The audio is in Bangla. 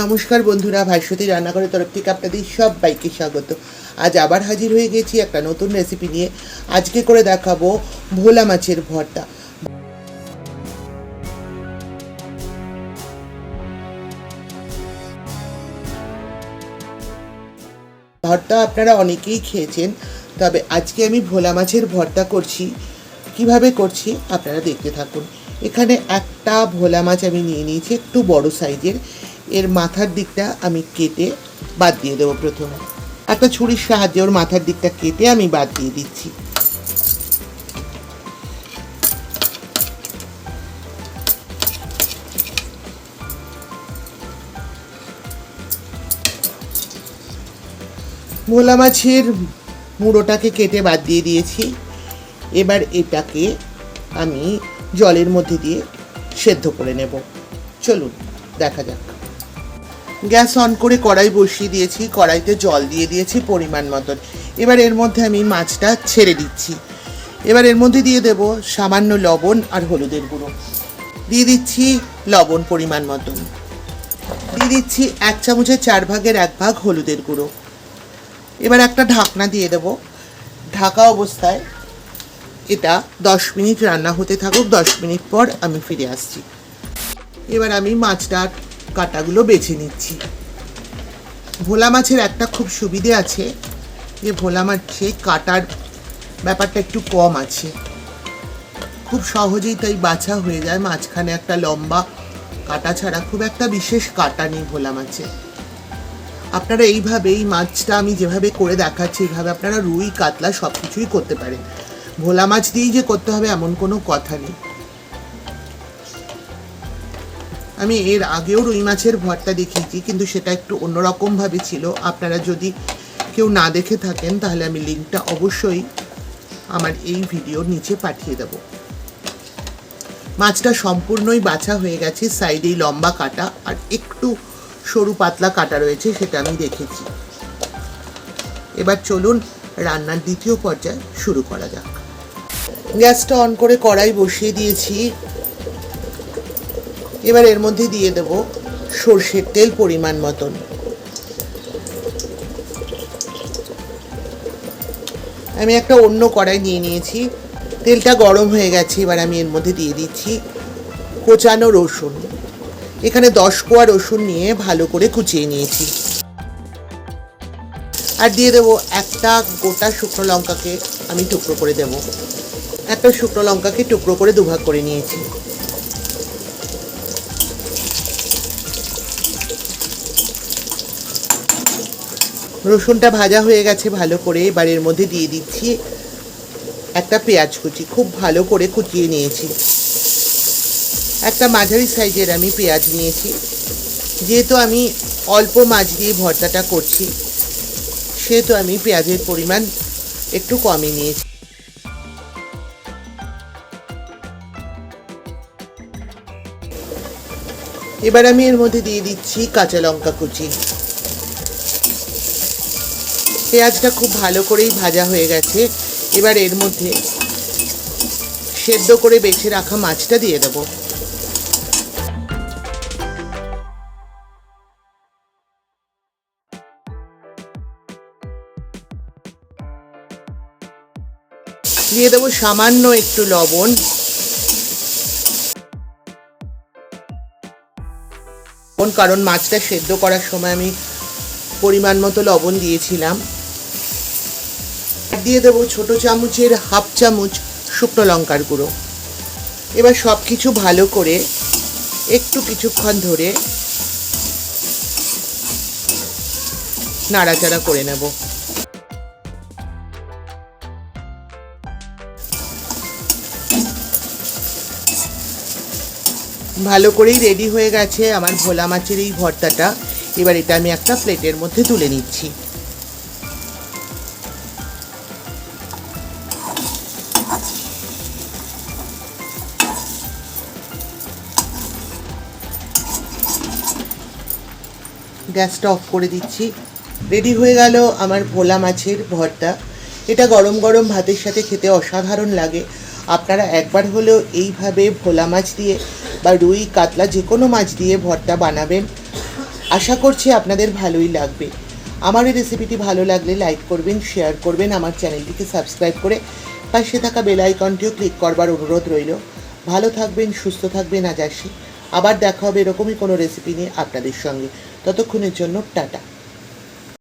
নমস্কার বন্ধুরা, ভাস্বতী রান্নাঘরের তরফ থেকে আপনাদের সবাইকে স্বাগত। আজ আবার হাজির হয়ে গেছি একটা নতুন রেসিপি নিয়ে। আজকে করে দেখাবো ভোলা মাছের ভর্তা। ভর্তা আপনারা অনেকেই খেয়েছেন, তবে আজকে আমি ভোলা মাছের ভর্তা করছি। কিভাবে করছি আপনারা দেখতে থাকুন। এখানে একটা ভোলা মাছ আমি নিয়ে নিয়েছি, একটু বড় সাইজের। এর মাথার দিকটা আমি কেটে বাদ দিয়ে দেবো। প্রথমে একটা ছুরির সাহায্যে ওর মাথার দিকটা কেটে আমি বাদ দিয়ে দিচ্ছি। ভোলা মাছের মুড়োটাকে কেটে বাদ দিয়ে দিয়েছি। এবার এটাকে আমি জলের মধ্যে দিয়ে সেদ্ধ করে নেব। চলুন দেখা যাক। গ্যাস অন করে কড়াই বসিয়ে দিয়েছি, কড়াইতে জল দিয়ে দিয়েছি পরিমাণ মতন। এবার এর মধ্যে আমি মাছটা ছেড়ে দিচ্ছি। এবার এর মধ্যে দিয়ে দেব সামান্য লবণ আর হলুদের গুঁড়ো। দিয়ে দিচ্ছি লবণ পরিমাণ মতন। দিয়ে দিচ্ছি 1 চামচের 4 ভাগের 1 ভাগ হলুদের গুঁড়ো। এবার একটা ঢাকনা দিয়ে দেব। ঢাকা অবস্থায় এটা 10 মিনিট রান্না হতে থাকুক। 10 মিনিট পর আমি ফিরে আসছি। এবার আমি মাছটার কাঁটাগুলো বেছে নিচ্ছি। ভোলা মাছের একটা খুব সুবিধে আছে যে ভোলা মাছে কাটার ব্যাপারটা একটু কম আছে, খুব সহজেই তাই বাছা হয়ে যায়। মাঝখানে একটা লম্বা কাটা ছাড়া খুব একটা বিশেষ কাটা নেই ভোলা মাছে। আপনারা এইভাবে এই মাছটা আমি যেভাবে করে দেখাচ্ছি এইভাবে আপনারা রুই কাতলা সব কিছুই করতে পারেন। ভোলা মাছ দিয়েই যে করতে হবে এমন কোনো কথা নেই। আমি এর আগেও রুই মাছের ভর্তা দেখিয়েছি, কিন্তু সেটা একটু অন্যরকমভাবে ছিল। আপনারা যদি কেউ না দেখে থাকেন তাহলে আমি লিঙ্কটা অবশ্যই আমার এই ভিডিওর নিচে পাঠিয়ে দেব। মাছটা সম্পূর্ণই বাছা হয়ে গেছে। সাইডেই লম্বা কাটা আর একটু সরু পাতলা কাটা রয়েছে, সেটা আমি দেখেছি। এবার চলুন রান্নার দ্বিতীয় পর্যায় শুরু করা যাক। গ্যাসটা অন করে কড়াই বসিয়ে দিয়েছি। এবার এর মধ্যে দিয়ে দেব সরষের তেল পরিমাণ মতন। আমি একটা অন্য কড়াই নিয়ে নিয়েছি। তেলটা গরম হয়ে গেছে। এবার আমি এর মধ্যে দিয়ে দিচ্ছি কোচানো রসুন। এখানে 10 কোয়া রসুন নিয়ে ভালো করে কুচিয়ে নিয়েছি। আর দিয়ে দেবো একটা গোটা শুকনো লঙ্কাকে আমি টুকরো করে দেব। একটা শুকনো লঙ্কাকে টুকরো করে দুভাগ করে নিয়েছি। রসুনটা ভাজা হয়ে গেছে ভালো করে। এবার এর মধ্যে দিয়ে দিচ্ছি একটা পেঁয়াজ কুচি, খুব ভালো করে কুচিয়ে নিয়েছি। একটা মাঝারি সাইজের আমি পেঁয়াজ নিয়েছি। যেহেতু আমি অল্প মাছ দিয়ে ভর্তাটা করছি সেহেতু আমি পেঁয়াজের পরিমাণ একটু কমই নিয়েছি। এবার আমি এর মধ্যে দিয়ে দিচ্ছি কাঁচা লঙ্কা কুচি। পেঁয়াজটা খুব ভালো করেই ভাজা হয়ে গেছে। এবার এর মধ্যে সেদ্ধ করে বেছে রাখা মাছটা দিয়ে দেব। দিয়ে দেবো সামান্য একটু লবণ। কারণ মাছটা সেদ্ধ করার সময় আমি পরিমাণ মতো লবণ দিয়েছিলাম। দিয়ে দেবো ছোট চামচের 1/2 চামচ শুকনো লঙ্কার গুঁড়ো। এবার সব কিছু ভালো করে একটু কিছুক্ষণ ধরে নাড়াচাড়া করে নেব। ভালো করেই রেডি হয়ে গেছে আমার ভোলা মাছের এই ভর্তাটা। এবার এটা আমি একটা প্লেটের মধ্যে তুলে নিচ্ছি। গ্যাসটা অফ করে দিচ্ছি। রেডি হয়ে গেল আমার ভোলা মাছের ভর্তা। এটা গরম গরম ভাতের সাথে খেতে অসাধারণ লাগে। আপনারা একবার হলেও এইভাবে ভোলা মাছ দিয়ে বা রুই কাতলা যে কোনো মাছ দিয়ে ভর্তা বানাবেন। আশা করছি আপনাদের ভালোই লাগবে। আমার এই রেসিপিটি ভালো লাগলে লাইক করবেন, শেয়ার করবেন, আমার চ্যানেলটিকে সাবস্ক্রাইব করে পাশে থাকা বেল আইকনটিও ক্লিক করবার অনুরোধ রইল। ভালো থাকবেন, সুস্থ থাকবেন, আজ আসি। আবার দেখা হবে এরকমই কোনো রেসিপি নিয়ে আপনাদের সঙ্গে। ততক্ষণের জন্য টাটা।